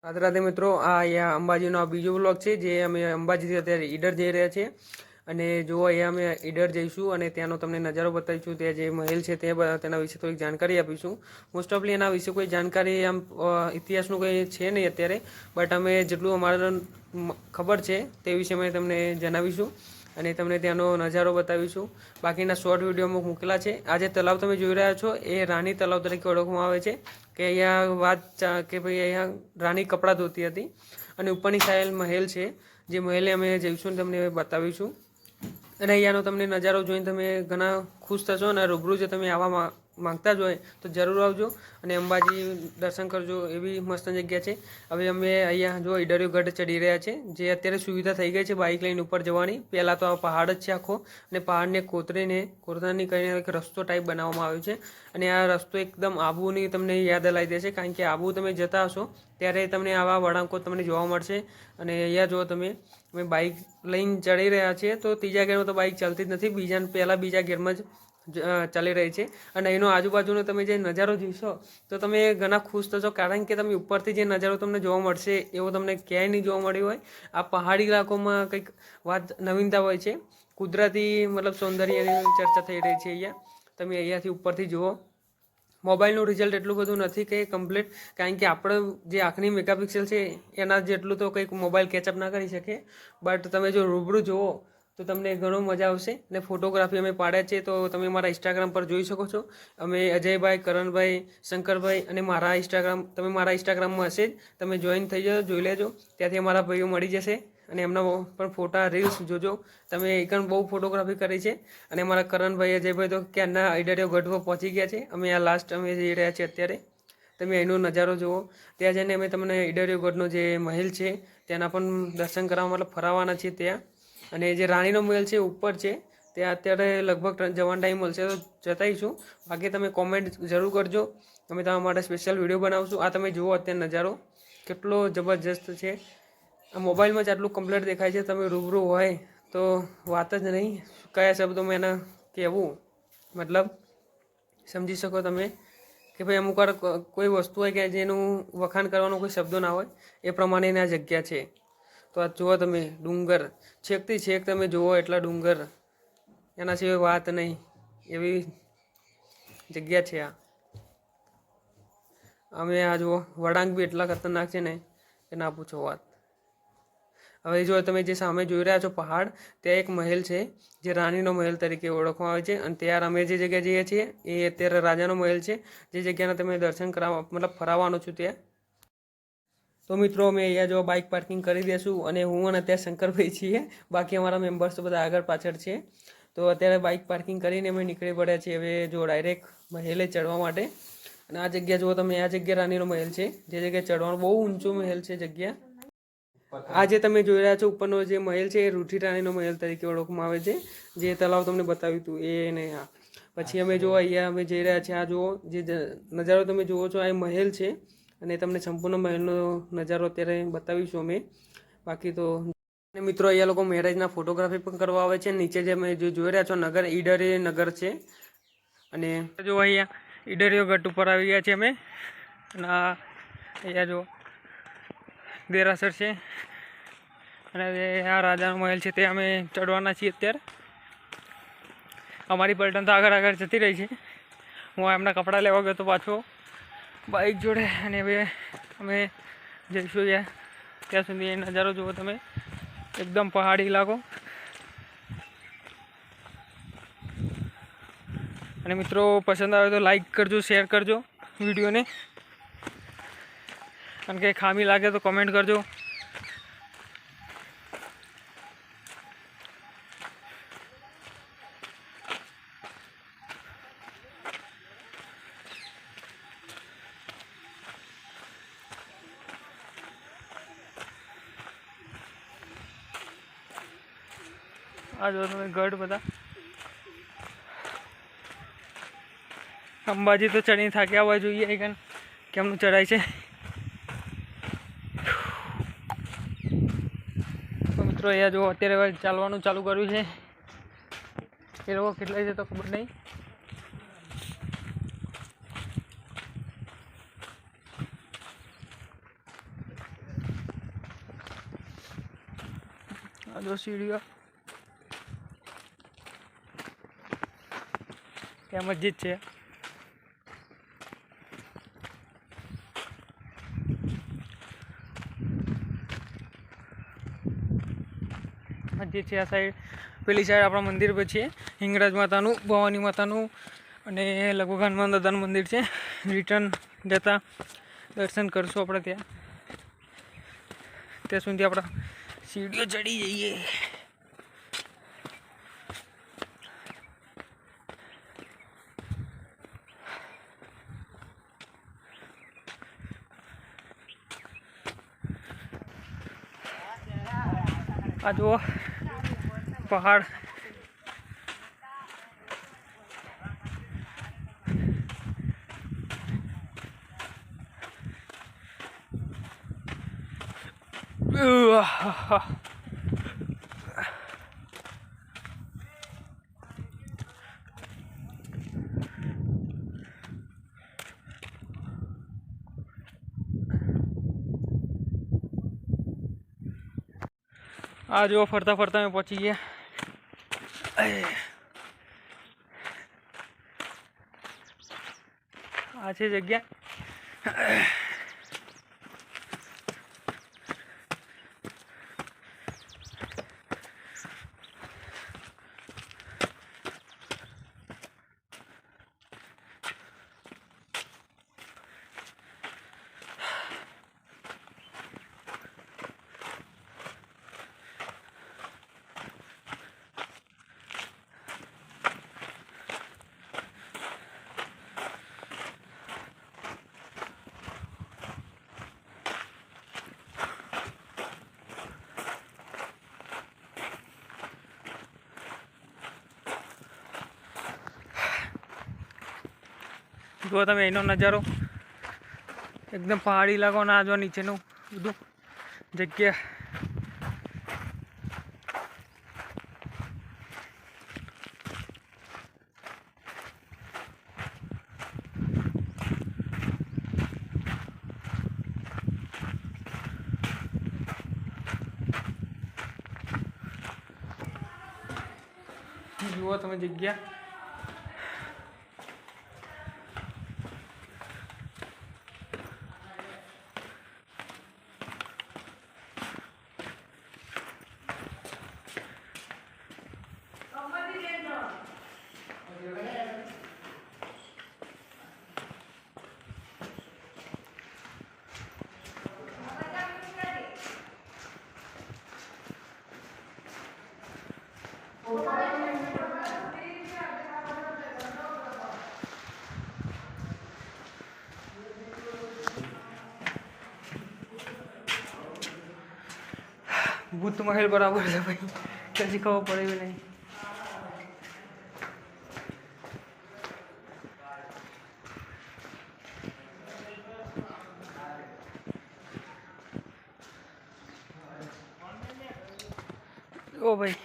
રાધે રાધે મિત્રો, આ અહીંયા અંબાજીનો આ બીજો બ્લોગ છે જે અમે અંબાજીથી અત્યારે ઈડર જઈ રહ્યા છીએ. અને જો અહીંયા અમે ઈડર જઈશું અને ત્યાંનો તમને નજારો બતાવીશું. ત્યાં જે મહેલ છે તેના વિશે થોડીક જાણકારી આપીશું. મોસ્ટ ઓફલી એના વિશે કોઈ જાણકારી આમ ઇતિહાસનું કંઈ છે નહીં અત્યારે, બટ અમે જેટલું અમારે ખબર છે તે વિશે અમે તમને જણાવીશું અને તમને ત્યાંનો નજારો બતાવીશું. બાકીના શોર્ટ વિડીયોમાં મૂકેલા છે. આ જે તલાવ તમે જોઈ રહ્યા છો એ રાણી તલાવ તરીકે ઓળખવામાં આવે છે. કે અહીંયા કે ભાઈ અહીંયા રાણી કપડાં ધોતી હતી અને ઉપરની સાઈડ મહેલ છે. જે મહેલે અમે જઈશું ને તમને બતાવીશું. અને અહીંયાનો તમને નજારો જોઈને તમે ઘણા ખુશ થશો અને રૂબરૂ જે તમે આવવા માંગતા જ હોય તો જરૂર આવજો અને અંબાજી દર્શન કરજો. એવી મસ્ત જગ્યા છે. હવે અમે અહીંયા જો ઈડરિયો ગઢ ચડી રહ્યા છે, જે અત્યારે સુવિધા થઈ ગઈ છે બાઇક લઈને ઉપર જવાની. પહેલાં તો આ પહાડ જ છે આખો, અને પહાડને કોતરાની કરીને એક રસ્તો ટાઈપ બનાવવામાં આવ્યો છે. અને આ રસ્તો એકદમ આબુની તમને યાદ અલાવી દેશે, કારણ કે આબુ તમે જતા હશો ત્યારે તમને આવા વળાંકો તમને જોવા મળશે. અને અહીંયા જો તમે બાઇક લઈને ચડી રહ્યા છીએ તો ત્રીજા ગેરમાં તો બાઇક ચાલતી જ નથી, બીજા ગેરમાં જ ચાલી રહી છે. અને એનો આજુબાજુનો તમે જે નજારો જોશો તો તમે ઘણા ખુશ થશો, કારણ કે તમે ઉપરથી જે નજારો તમને જોવા મળશે એવો તમને ક્યાંય નહીં જોવા મળ્યો હોય. આ પહાડી ઇલાકોમાં કંઈક વાત નવીનતા હોય છે. કુદરતી મતલબ સૌંદર્યની ચર્ચા થઈ રહી છે અહીંયા. તમે અહીંયાથી ઉપરથી જુઓ. મોબાઈલનું રિઝલ્ટ એટલું બધું નથી કે કમ્પ્લીટ, કારણ કે આપણે જે આંખની મેગાપિક્સલ છે એના જેટલું તો કંઈક મોબાઈલ કેચઅપ ના કરી શકે. બટ તમે જો રૂબરૂ જુઓ તો તમને ઘણો મજા આવશે. અને ફોટોગ્રાફી અમે પાડ્યા છે તો તમે મારા ઇન્સ્ટાગ્રામ પર જોઈ શકો છો. અમે અજયભાઈ, કરણભાઈ, શંકરભાઈ અને તમે મારા ઇન્સ્ટાગ્રામમાં હશે જ, તમે જોઈન થઈ જાઓ, જોઈ લેજો. ત્યાંથી અમારા ભાઈઓ મળી જશે અને એમના પણ ફોટા રીલ્સ જોજો. તમે એકણ બહુ ફોટોગ્રાફી કરી છે. અને અમારા કરણભાઈ, અજયભાઈ તો ક્યાંના ઈડરિયો ગઢ પર પહોંચી ગયા છે. અમે આ લાસ્ટ અમે જઈ રહ્યા છીએ અત્યારે. તમે એનો નજારો જુઓ. ત્યાં જઈને અમે તમને ઈડરિયો ગઢનો જે મહેલ છે ત્યાંના પણ દર્શન કરવા મતલબ ફરાવવાના છીએ ત્યાં. અને જે રાણીનો મહેલ છે ઉપર છે, ત્યાં અત્યારે લગભગ જવાનો ટાઈમ મળશે તો જતાઈશું. બાકી તમે કોમેન્ટ જરૂર કરજો, અમે તમારા માટે સ્પેશિયલ વિડીયો બનાવશું. આ તમે જુઓ અત્યારે નજારો કેટલો જબરજસ્ત છે. આ મોબાઈલમાં જ આટલું કમ્પ્લીટ દેખાય છે, તમે રૂબરૂ હોય તો વાત જ નહીં. કયા શબ્દોમાં એને કહેવું, મતલબ સમજી શકો તમે કે ભાઈ અમુક વાર કોઈ વસ્તુ હોય કે જેનું વખાણ કરવાનો કોઈ શબ્દો ના હોય, એ પ્રમાણેની આ જગ્યા છે. તો આ જુઓ તમે ડુંગર, છેકથી છેક તમે જુઓ એટલા ડુંગર, એના સિવાય વાત નહીં, એવી જગ્યા છે આ. અમે આ જુઓ વળાંક બી એટલા ખતરનાક છે ને કે ના પૂછો વાત. હવે જો તમે જે સામે જોઈ રહ્યા છો પહાડ, ત્યાં એક મહેલ છે જે રાણીનો મહેલ તરીકે ઓળખવામાં આવે છે. અને ત્યાં અમે જે જગ્યાએ જઈએ છીએ એ અત્યારે રાજાનો મહેલ છે, જે જગ્યાના તમે દર્શન કરાવવા મતલબ ફરાવવાનું છું ત્યાં. તો મિત્રો અમે અહીંયા જો બાઇક પાર્કિંગ કરી દઈશું અને હું અને અત્યારે શંકરભાઈ છીએ, બાકી અમારા મેમ્બર્સ તો બધા આગળ પાછળ છે. તો અત્યારે બાઇક પાર્કિંગ કરીને અમે નીકળી પડ્યા છીએ હવે જો ડાયરેક્ટ મહેલે ચડવા માટે. અને આ જગ્યા જુઓ તમે, આ જગ્યા રાણીનો મહેલ છે, જે જગ્યાએ ચડવાનું બહુ ઊંચો મહેલ છે જગ્યા. આ જે તમે જોઈ રહ્યા છો ઉપરનો જે મહેલ છે એ રૂઠી રાણીનો મહેલ તરીકે ઓળખવામાં આવે છે, જે તલાવ તમને બતાવ્યું હતું એ ને. આ પછી અમે જો અહીંયા અમે જઈ રહ્યા છીએ. આ જુઓ જે નજારો તમે જુઓ છો આ મહેલ છે, અને તમને સંપૂર્ણ મહેલનો નજારો અત્યારે બતાવીશું અમે. બાકી તો મિત્રો અહીંયા લોકો મેરેજના ફોટોગ્રાફી પણ કરવા આવે છે. નીચે જે અમે જોઈ રહ્યા છો નગર, ઈડરિયો નગર છે. અને જો અહીંયા ઈડરિયો ગઢ ઉપર આવી ગયા છીએ અમે. અને અહીંયા જો દેરાસર છે અને આ રાજાનો મહેલ છે, તે અમે ચડવાના છીએ અત્યારે. અમારી પલટન તો આગળ જતી રહી છે. હું એમના કપડાં લેવા ગયો તો પાછો બાઇક જોડે, અને હવે અમે જઈશું ત્યાં સુધી. એ નજારો જુઓ તમે, એકદમ પહાડી ઇલાકો. અને મિત્રો પસંદ આવે તો લાઈક કરજો, શેર કરજો વિડીયોને, અને કંઈ ખામી લાગે તો કમેન્ટ કરજો. આ જો તમે ગઢ બધા. અંબાજી તો ચડીને થાક્યા હોવા જોઈએ કે કેમનું ચડાય છે. તો મિત્રો અહીંયા જો અત્યારે ચાલવાનું ચાલુ કર્યું છે. એ લોકો કેટલા છે તો ખબર નહીં. આ જો સીડીઓ, ત્યાં મસ્જિદ છે. મસ્જિદ છે આ સાઈડ. પેલી સાઈડ આપણા મંદિર પર છે, હિંગળાજ માતાનું, ભવાની માતાનું અને લગભગ હનુમાન દાદાનું મંદિર છે. રિટર્ન જતા દર્શન કરશું આપણે ત્યાં. ત્યાં સુધી આપણા સીડીઓ ચડી જઈએ. આ જુઓ પહાડ. આ જો ફરતા ફરતા અમે પહોંચી ગયા. આ છે જગ્યા. જો તમે એનો નજારો, એકદમ પહાડી ઇલાકો. ના જો નીચેનું બધું જગ્યા. જુઓ તમે જગ્યા. ભૂત મહેલ બરાબર છે ભાઈ, કશી ખબર પડે એવી નહીં. ઓ ભાઈ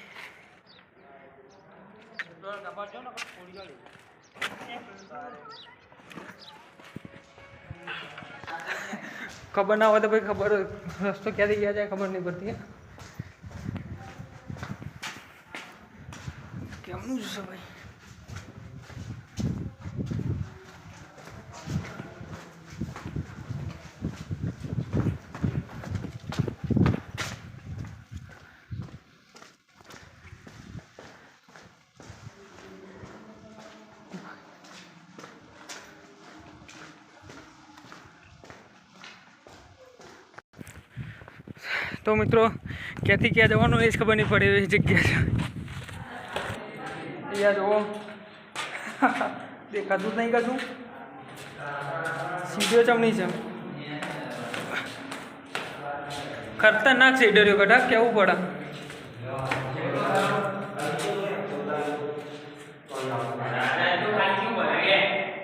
ખબર ના હોય તો ભાઈ ખબર રસ્તો ક્યાંથી ગયા જાય ખબર નહીં પડતી. કેમનું છે ભાઈ? તો મિત્રો ક્યાંથી ક્યાં જવાનું એ જ ખબર નહીં પડે એવી જગ્યા છે. અહીંયા જુઓ દેખાતું જ નહીં કશું. સીડીઓ ચમની છે, ખતરનાક સીડીઓ કટા કેવું પડે.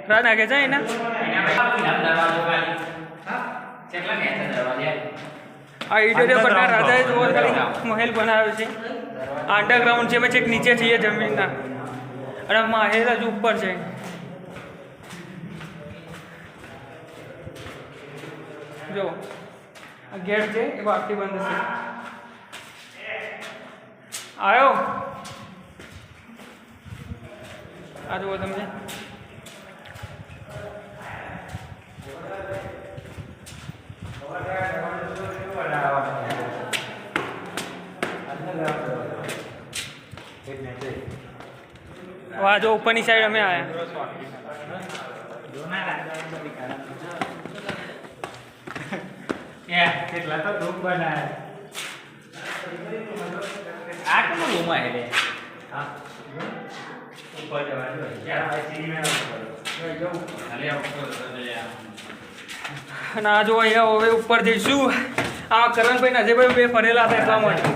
રાત નાખે છે એના આ ઈડરિયો કરના રાજાએ જોવો ખાલી મહેલ બનાવ્યો છે. અંડરગ્રાઉન્ડ છે, મેં છેક નીચે છીએ જમીનના, અને મહેલ હજુ ઉપર છે. જો આ ગેટ છે એ બહારથી બંધ છે. આવ્યો આ જુઓ તમે આ જો ઉપરની સાઈડ અમે આવ્યા અને આ જો અહીંયા હવે ઉપર જઈશું આ કરણભાઈ નજેભાઈ બે ફરેલા હતા એટલા માટે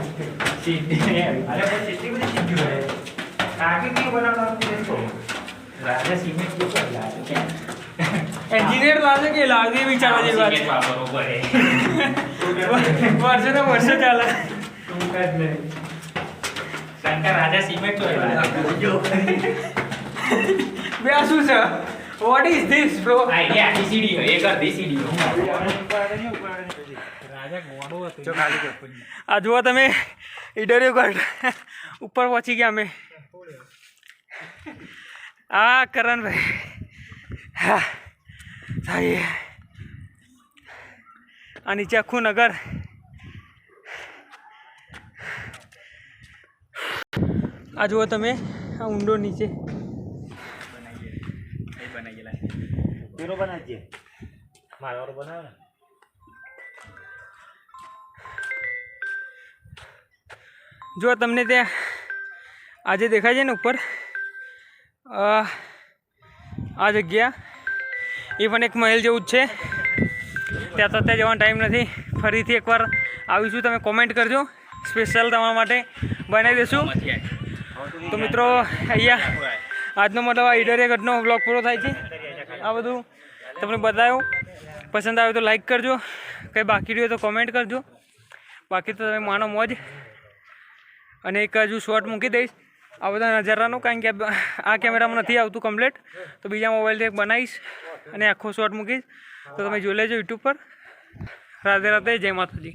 એન્જિનિયર લાગે કે લાગે વિચારવા જેવી વાત વર્ષે ને વર્ષે ચાલે બે આ શું છે વોટ ઇઝ ધીસ બ્રો આ જુઓ તમે ઈડર ઉપર પહોંચી ગયા અમે આ કરણભાઈ હા થાય આ નીચે આખું નગર આ જુઓ તમે આ ઊંડો નીચે જો તમને ત્યાં આજે દેખાય છે ને ઉપર આ જગ્યા એ પણ એક મહેલ જેવું જ છે ત્યાં તો અત્યારે જવાનો ટાઈમ નથી ફરીથી એકવાર આવીશું તમે કોમેન્ટ કરજો સ્પેશિયલ તમારા માટે બનાવી દઈશું તો મિત્રો અહીંયા આજનો મતલબ આ ઈડર ગઢનો બ્લોગ પૂરો થાય છે આ બધું તમને બતાવ્યું પસંદ આવે તો લાઈક કરજો કંઈ બાકી રહ્યું તો કોમેન્ટ કરજો બાકી તો તમે માનો મોજ અને એક હજુ શોર્ટ મૂકી દઈશ આ બધા નજારાનું કારણ કે આ કેમેરામાં નથી આવતું કમ્પ્લીટ તો બીજા મોબાઈલથી એક બનાવીશ અને આખો શોર્ટ મૂકીશ તો તમે જોઈ લેજો યુટ્યુબ પર રાધે રાધે જય માતાજી